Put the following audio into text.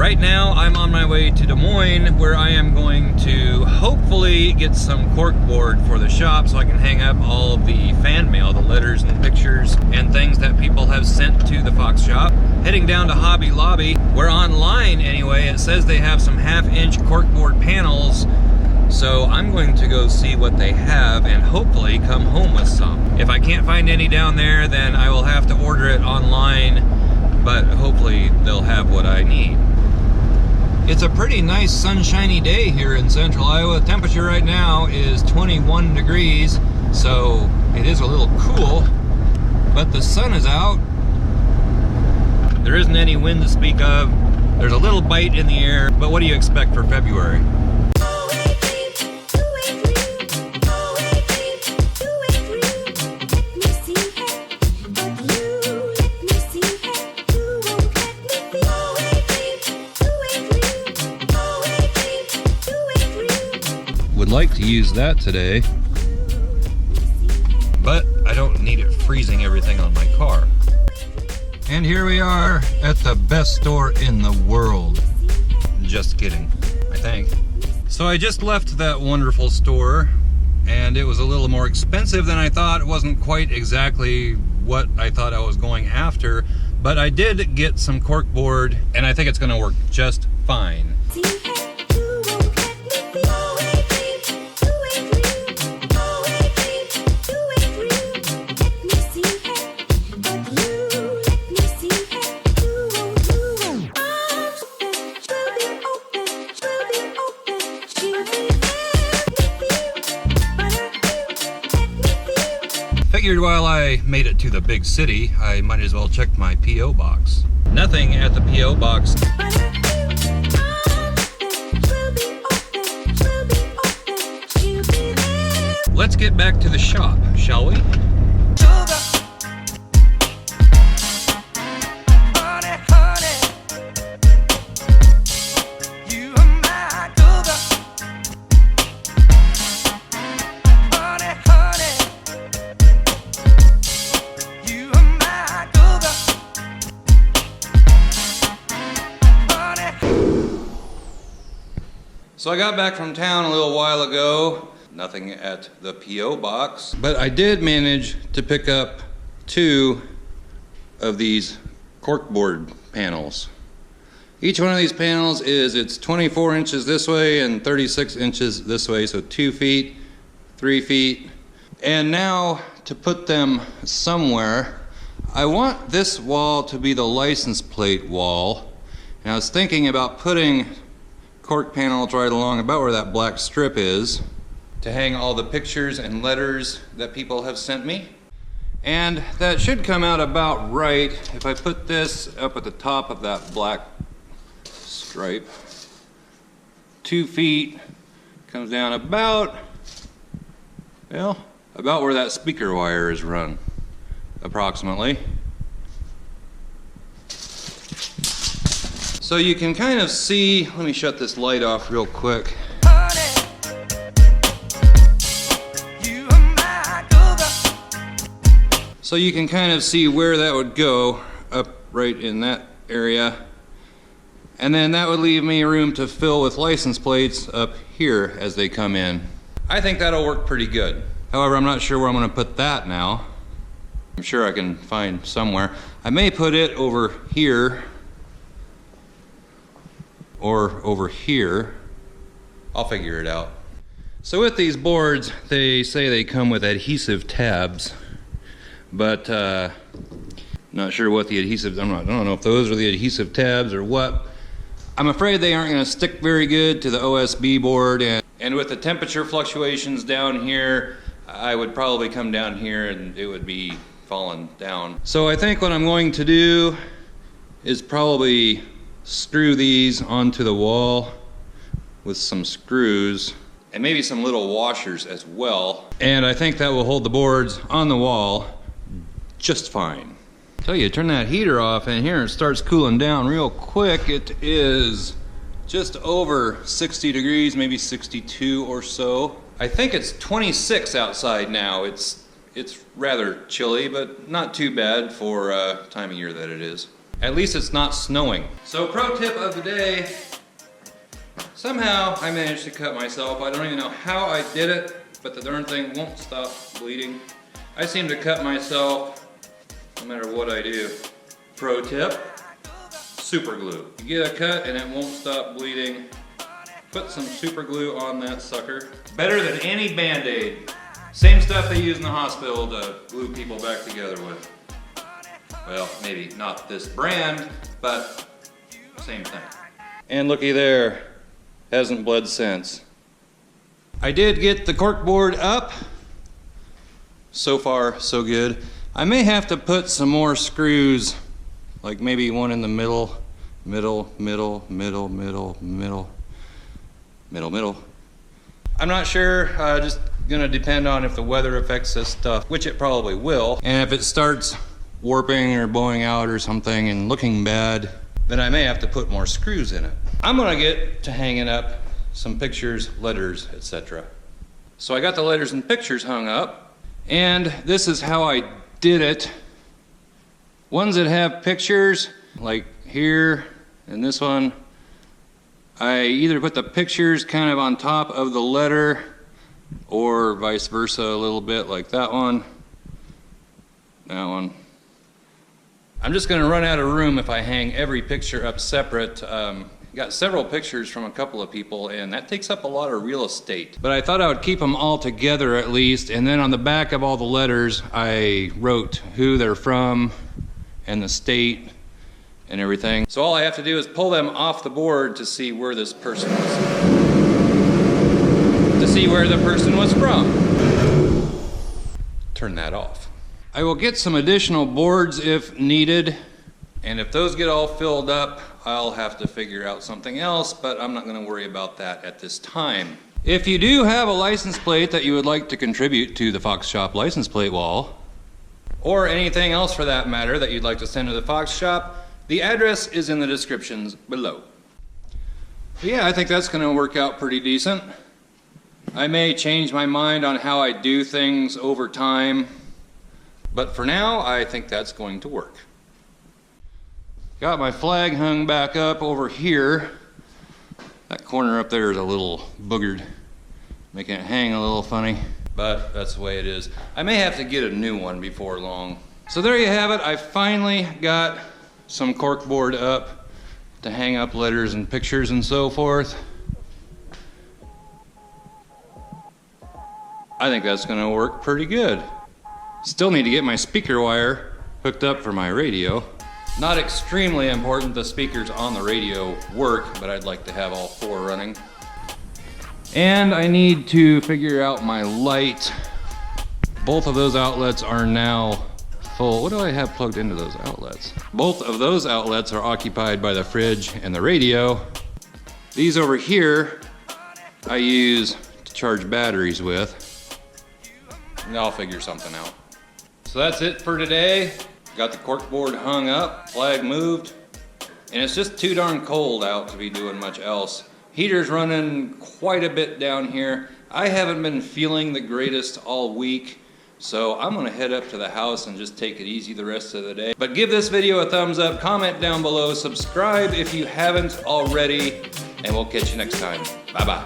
Right now I'm on my way to Des Moines, where I am going to hopefully get some corkboard for the shop so I can hang up all of the fan mail, the letters and pictures and things that people have sent to the Fox shop. Heading down to Hobby Lobby, where online anyway it says they have some 1/2-inch corkboard panels. So I'm going to go see what they have and hopefully come home with some. If I can't find any down there, then I will have to order it online, but hopefully they'll have what I need. It's a pretty nice sunshiny day here in central Iowa. The temperature right now is 21 degrees, so it is a little cool, but the sun is out. There isn't any wind to speak of. There's a little bite in the air, but what do you expect for February? Would like to use that today, but I don't need it freezing everything on my car. And here we are at the best store in the world. Just kidding, I think. So I just left that wonderful store, and it was a little more expensive than I thought. It wasn't quite exactly what I thought I was going after, but I did get some corkboard, and I think it's gonna work just fine. Figured while I made it to the big city, I might as well check my P.O. box. Nothing at the P.O. box. Let's get back to the shop, shall we? So I got back from town a little while ago, nothing at the P.O. box, but I did manage to pick up 2 of these corkboard panels. Each one of these panels it's 24 inches this way and 36 inches this way, so 2 feet, 3 feet. And now to put them somewhere, I want this wall to be the license plate wall. And I was thinking about putting cork panels right along about where that black strip is to hang all the pictures and letters that people have sent me. And that should come out about right if I put this up at the top of that black stripe. 2 feet, comes down about, well, about where that speaker wire is run, approximately. So you can kind of see, let me shut this light off real quick. So you can kind of see where that would go, up right in that area. And then that would leave me room to fill with license plates up here as they come in. I think that'll work pretty good. However, I'm not sure where I'm gonna put that now. I'm sure I can find somewhere. I may put it over here, or over here. I'll figure it out. So with these boards, they say they come with adhesive tabs, but not sure what the adhesives, I don't know if those are the adhesive tabs or what. I'm afraid they aren't gonna stick very good to the OSB board, and with the temperature fluctuations down here, I would probably come down here and it would be falling down. So I think what I'm going to do is probably screw these onto the wall with some screws and maybe some little washers as well. And I think that will hold the boards on the wall just fine. Tell you, turn that heater off in here and it starts cooling down real quick. It is just over 60 degrees, maybe 62 or so. I think it's 26 outside now. It's rather chilly, but not too bad for time of year that it is. At least it's not snowing. So pro tip of the day, somehow I managed to cut myself. I don't even know how I did it, but the darn thing won't stop bleeding. I seem to cut myself no matter what I do. Pro tip, super glue. You get a cut and it won't stop bleeding, put some super glue on that sucker. Better than any Band-Aid. Same stuff they use in the hospital to glue people back together with. Well, maybe not this brand, but same thing. And looky there, hasn't bled since. I did get the corkboard up. So far, so good. I may have to put some more screws, like maybe one in the middle. I'm not sure, just gonna depend on if the weather affects this stuff, which it probably will. And if it starts warping or blowing out or something and looking bad, then I may have to put more screws in it. I'm gonna get to hanging up some pictures, letters, etc. So I got the letters and pictures hung up, and this is how I did it. Ones that have pictures, like here and this one, I either put the pictures kind of on top of the letter or vice versa a little bit, like that one, that one. I'm just going to run out of room if I hang every picture up separate. Got several pictures from a couple of people, and that takes up a lot of real estate. But I thought I would keep them all together at least, and then on the back of all the letters I wrote who they're from and the state and everything. So all I have to do is pull them off the board to see where this person was. To see where the person was from. Turn that off. I will get some additional boards if needed, and if those get all filled up, I'll have to figure out something else, but I'm not going to worry about that at this time. If you do have a license plate that you would like to contribute to the Fox Shop license plate wall, or anything else for that matter that you'd like to send to the Fox Shop, the address is in the descriptions below. But yeah, I think that's going to work out pretty decent. I may change my mind on how I do things over time, but for now, I think that's going to work. Got my flag hung back up over here. That corner up there is a little boogered, making it hang a little funny, but that's the way it is. I may have to get a new one before long. So there you have it. I finally got some corkboard up to hang up letters and pictures and so forth. I think that's going to work pretty good. Still need to get my speaker wire hooked up for my radio. Not extremely important the speakers on the radio work, but I'd like to have all four running. And I need to figure out my light. Both of those outlets are now full. What do I have plugged into those outlets? Both of those outlets are occupied by the fridge and the radio. These over here I use to charge batteries with. And I'll figure something out. So that's it for today. Got the corkboard hung up, flag moved, and it's just too darn cold out to be doing much else. Heater's running quite a bit down here. I haven't been feeling the greatest all week, so I'm gonna head up to the house and just take it easy the rest of the day. But give this video a thumbs up, comment down below, subscribe if you haven't already, and we'll catch you next time. Bye-bye.